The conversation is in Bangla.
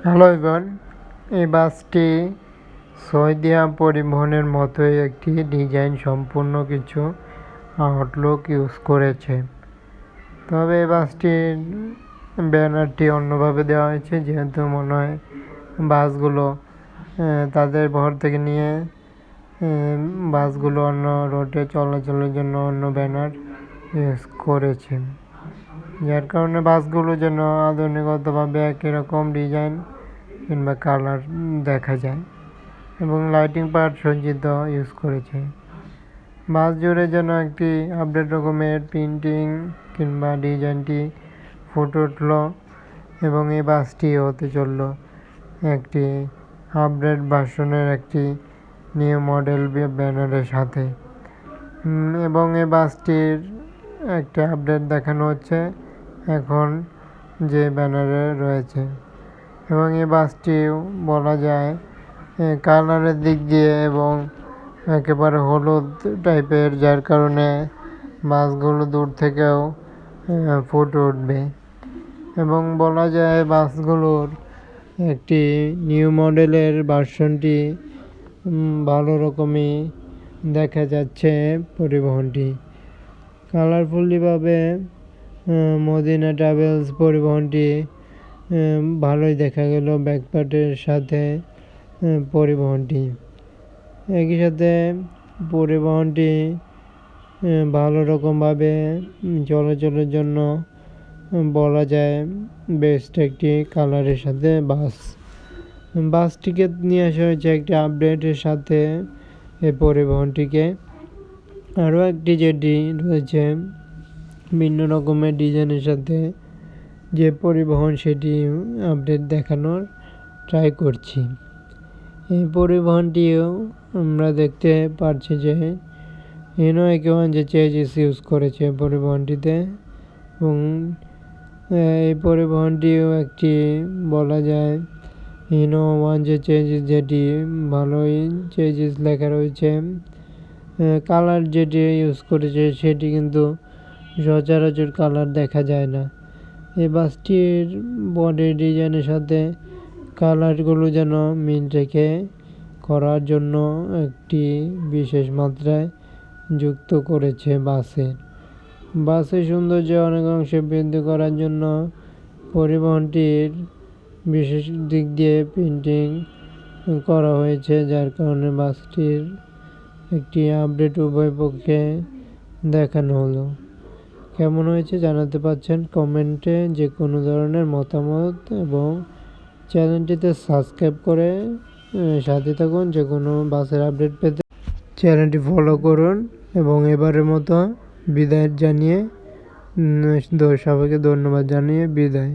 হ্যালো এভরিওয়ান, এই বাসটি সৌদিয়া পরিবহনের মতোই একটি ডিজাইন সম্পূর্ণ কিছু আউটলুক ইউজ করেছে। তবে এই বাসটির ব্যানারটি অন্যভাবে দেওয়া হয়েছে, যেহেতু মনে হয় বাসগুলো তাদের ভর থেকে নিয়ে বাসগুলো অন্য রোডে চলাচলের জন্য অন্য ব্যানার ইউজ করেছে, যার কারণে বাসগুলো যেন আধুনিকতাভাবে একই রকম ডিজাইন কিংবা কালার দেখা যায় এবং লাইটিং পার্ট সজ্জিত ইউজ করেছে। বাস জুড়ে যেন একটি আপডেট রকমের প্রিন্টিং কিংবা ডিজাইনটি ফুটে উঠল এবং এই বাসটি হতে চলল একটি আপডেট ভার্সনের একটি নিউ মডেল ব্যানারের সাথে। এবং এই বাসটির একটা আপডেট দেখানো হচ্ছে এখন যে ব্যানারে রয়েছে, এবং এই বাসটি বলা যায় কালারের দিক দিয়ে এবং একেবারে হলুদ টাইপের, যার কারণে বাসগুলো দূর থেকেও ফুটে উঠবে এবং বলা যায় বাসগুলোর একটি নিউ মডেলের ভার্সনটি ভালো রকমই দেখা যাচ্ছে। পরিবহনটি কালারফুলিভাবে মদিনা ট্রাভেলস পরিবহনটি ভালোই দেখা গেল ব্যাকপার্টের সাথে পরিবহনটি। একই সাথে পরিবহনটি ভালো রকমভাবে চলাচলের জন্য বলা যায় বেস্ট একটি কালারের সাথে বাসটিকে নিয়ে আসা হয়েছে একটি আপডেটের সাথে। এই পরিবহনটিকে আরও একটি যেটি রয়েছে ভিন্ন রকমের ডিজাইনের সাথে যে পরিবহন, সেটি আপডেট দেখানোর ট্রাই করছি। এই পরিবহনটিও আমরা দেখতে পারছি যে হিনো একে1 যে চেজিস ইউজ করেছে পরিবহনটিতে, এবং এই পরিবহনটিও একটি বলা যায় হিনো 1 যে চেজিস, যেটি ভালোই চেজিস লেখা রয়েছে। কালার যেটি ইউজ করেছে সেটি কিন্তু সচরাচর কালার দেখা যায় না। এই বাসটির বডি ডিজাইনের সাথে কালারগুলো যেন মিল রেখে করার জন্য একটি বিশেষ মাত্রায় যুক্ত করেছে বাসের সৌন্দর্য অনেক অংশে বৃদ্ধি করার জন্য পরিবহনটির বিশেষ দিক দিয়ে প্রিন্টিং করা হয়েছে, যার কারণে বাসটির একটি আপডেট উভয় পক্ষে দেখানো হলো। কেমন হয়েছে জানাতে পারছেন কমেন্টে যে কোনো ধরনের মতামত, এবং চ্যানেলটিতে সাবস্ক্রাইব করে সাথে থাকুন যে কোনো বাসের আপডেট পেতে। চ্যানেলটি ফলো করুন এবং এবারের মতো বিদায় জানিয়ে সবাইকে ধন্যবাদ জানিয়ে বিদায়।